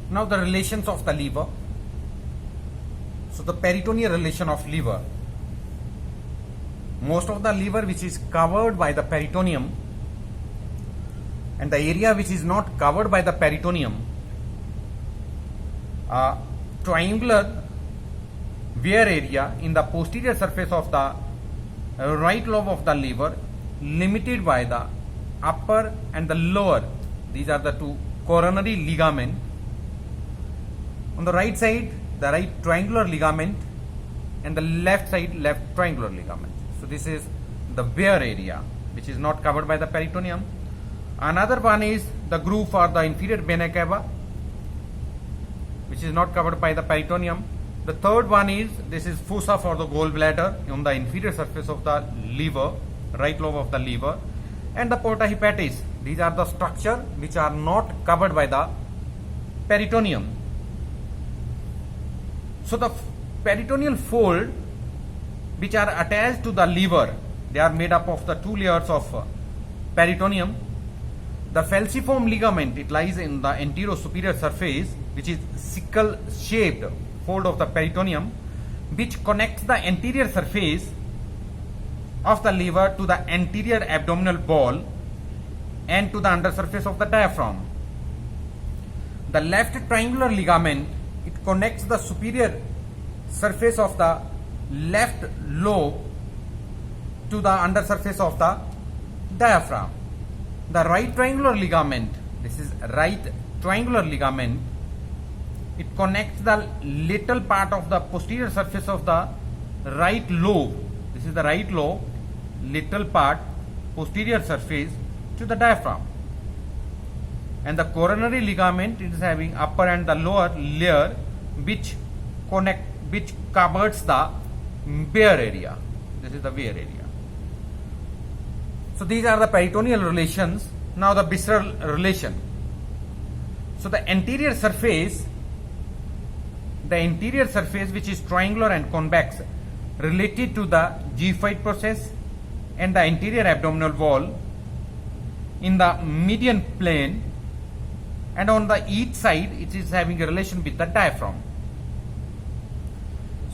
Now the relations of the liver. So the peritoneal relation of liver. Most of the liver which is covered by the peritoneum and the area which is not covered by the peritoneum, triangular wear area in the posterior surface of the right lobe of the liver, limited by the upper and the lower. These are the two coronary ligament. On the right side, the right triangular ligament, and the left side, left triangular ligament. So this is the wear area which is not covered by the peritoneum. Another one is the groove for the inferior vena cava, which is not covered by the peritoneum. The third one is, this is fossa for the gallbladder on the inferior surface of the liver, right lobe of the liver, and the porta hepatis. These are the structure which are not covered by the peritoneum. So the peritoneal fold which are attached to the liver, they are made up of the two layers of peritoneum. The falciform ligament, it lies in the anterior superior surface, which is sickle shaped fold of the peritoneum, which connects the anterior surface of the liver to the anterior abdominal wall and to the undersurface of the diaphragm. The left triangular ligament, it connects the superior surface of the left lobe to the undersurface of the diaphragm. The right triangular ligament, this is right triangular ligament, it connects the lateral part of the posterior surface of the right lobe. This is the right lobe, lateral part, posterior surface to the diaphragm. And the coronary ligament, it is having upper and the lower layer which covers the wear area. This is the wear area. So these are the peritoneal relations. Now the visceral relation. So the anterior surface which is triangular and convex, related to the xiphoid process and the anterior abdominal wall in the median plane, and on the each side it is having a relation with the diaphragm.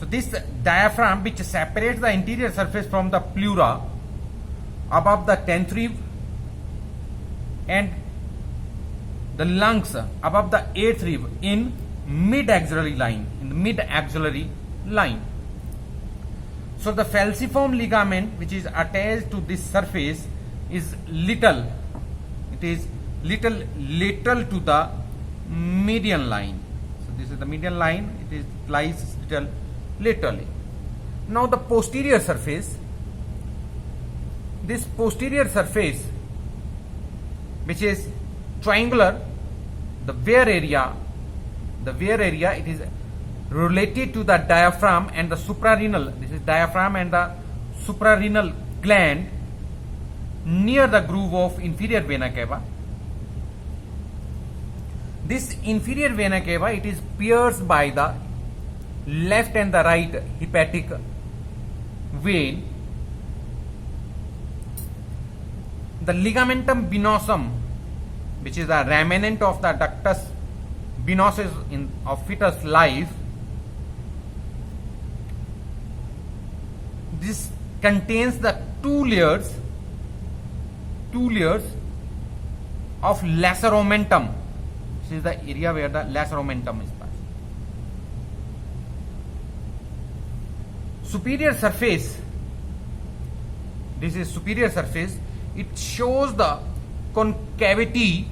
So this diaphragm which separates the anterior surface from the pleura above the 10th rib and the lungs above the 8th rib in mid-axillary line, So the falciform ligament which is attached to this surface is little lateral to the median line. So this is the median line, it lies little laterally. Now the posterior surface, this posterior surface which is triangular, the wear area, it is related to the diaphragm and the suprarenal. This is diaphragm and the suprarenal gland near the groove of inferior vena cava. This inferior vena cava, it is pierced by the left and the right hepatic vein. The ligamentum venosum, which is a remnant of the ductus venosus of fetus life, this contains the two layers of laceromentum. This is the area where the laceromentum is passed. Superior surface, this is superior surface, it shows the concavity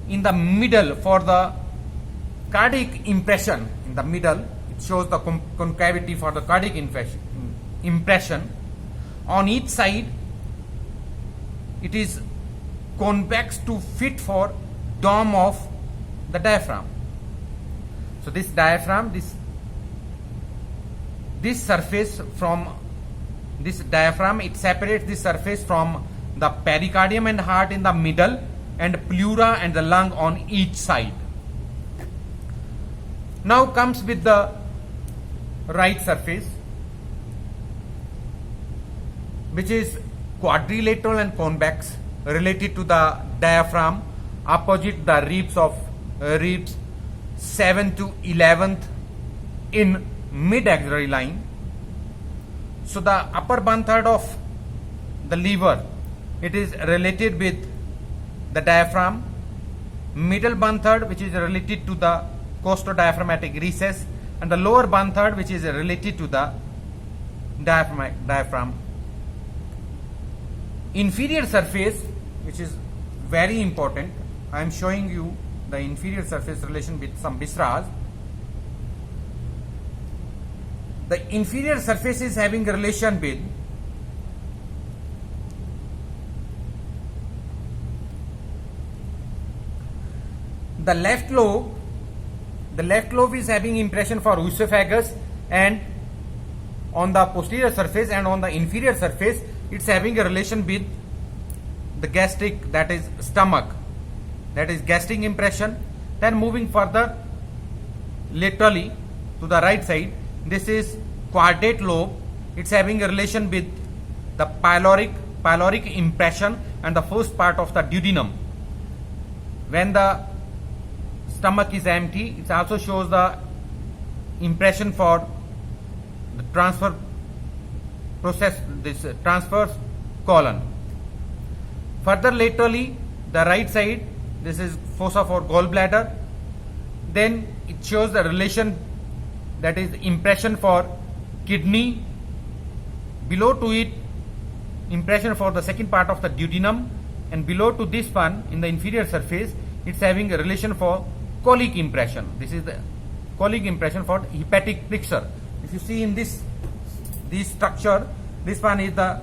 in the middle for the cardiac impression. In the middle, it shows the concavity for the cardiac impression. On each side, it is convex to fit for dome of the diaphragm. So this diaphragm, this surface from this diaphragm, it separates this surface from the pericardium and heart in the middle and pleura and the lung on each side. Now comes with the right surface, which is quadrilateral and convex, related to the diaphragm, opposite the ribs 7th to 11th in mid-axillary line. So the upper one third of the lever, it is related with the diaphragm, middle one third which is related to the costodiaphragmatic recess, and the lower one third which is related to the diaphragm. Inferior surface, which is very important, I am showing you the inferior surface relation with some Bisras. The inferior surface is having a relation with the left lobe. The left lobe is having impression for oesophagus, and on the posterior surface and on the inferior surface it's having a relation with the gastric, that is stomach, that is gastric impression. Then moving further laterally to the right side, this is quadrate lobe. It's having a relation with the pyloric impression and the first part of the duodenum. When the stomach is empty, it also shows the impression for the transfer process, this transverse colon. Further laterally, the right side, this is fossa for gallbladder. Then it shows the relation, that is impression for kidney. Below to it, impression for the second part of the duodenum, and below to this one in the inferior surface, it's having a relation for colic impression. This is the colic impression for hepatic plexus. If you see in this structure, this one is the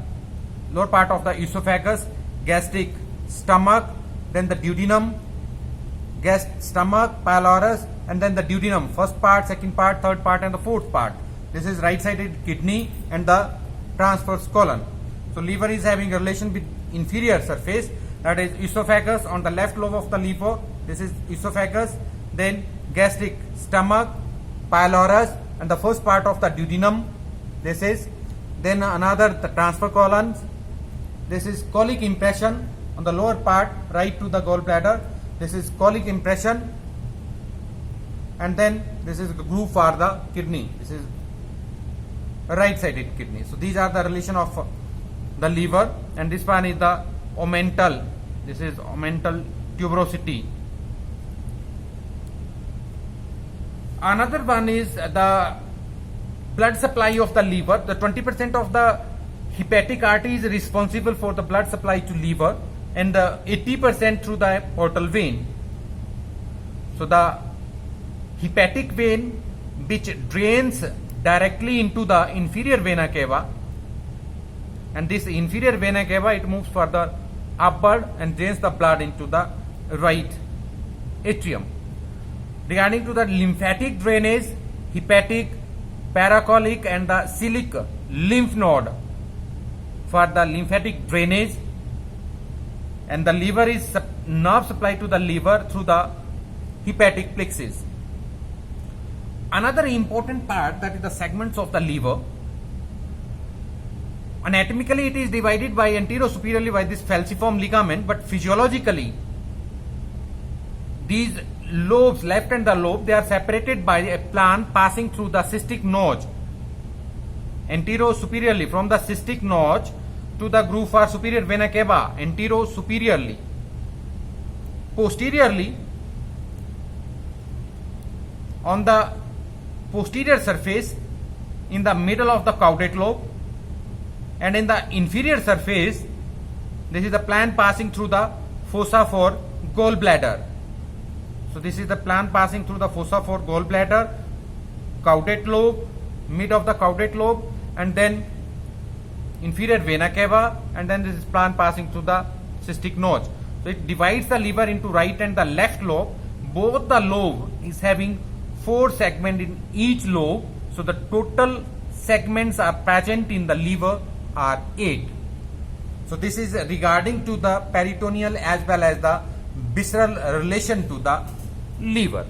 lower part of the esophagus, gastric stomach, then the duodenum, stomach, pylorus, and then the duodenum, first part, second part, third part, and the fourth part. This is right sided kidney and the transverse colon. So liver is having a relation with inferior surface, that is esophagus on the left lobe of the liver. This is esophagus, then gastric stomach, pylorus, and the first part of the duodenum. This is then another the transfer colons. This is colic impression on the lower part, right to the gallbladder. This is colic impression, and then this is the groove for the kidney. This is right-sided kidney. So these are the relation of the liver, and this one is the omental. This is omental tuberosity. Another one is the blood supply of the liver. The 20% of the hepatic artery is responsible for the blood supply to liver, and the 80% through the portal vein. So the hepatic vein, which drains directly into the inferior vena cava, and this inferior vena cava, it moves further upward and drains the blood into the right atrium. Regarding to the lymphatic drainage, hepatic, paracolic, and the celiac lymph node for the lymphatic drainage, and the liver is nerve supply to the liver through the hepatic plexus. Another important part, that is the segments of the liver. Anatomically, it is divided by anterosuperiorly by this falciform ligament, but physiologically, these lobes, left and the lobe, they are separated by a plan passing through the cystic notch. Anterosuperiorly, from the cystic notch to the groove for superior vena cava, anterosuperiorly. Posteriorly, on the posterior surface, in the middle of the caudate lobe, and in the inferior surface, this is the plan passing through the fossa for gallbladder. So this is the plan passing through the fossa for gallbladder, caudate lobe, mid of the caudate lobe, and then inferior vena cava, and then this is plan passing through the cystic notch. So it divides the liver into right and the left lobe. Both the lobe is having 4 segments in each lobe. So the total segments are present in the liver are 8. So this is regarding to the peritoneal as well as the visceral relation to the liver.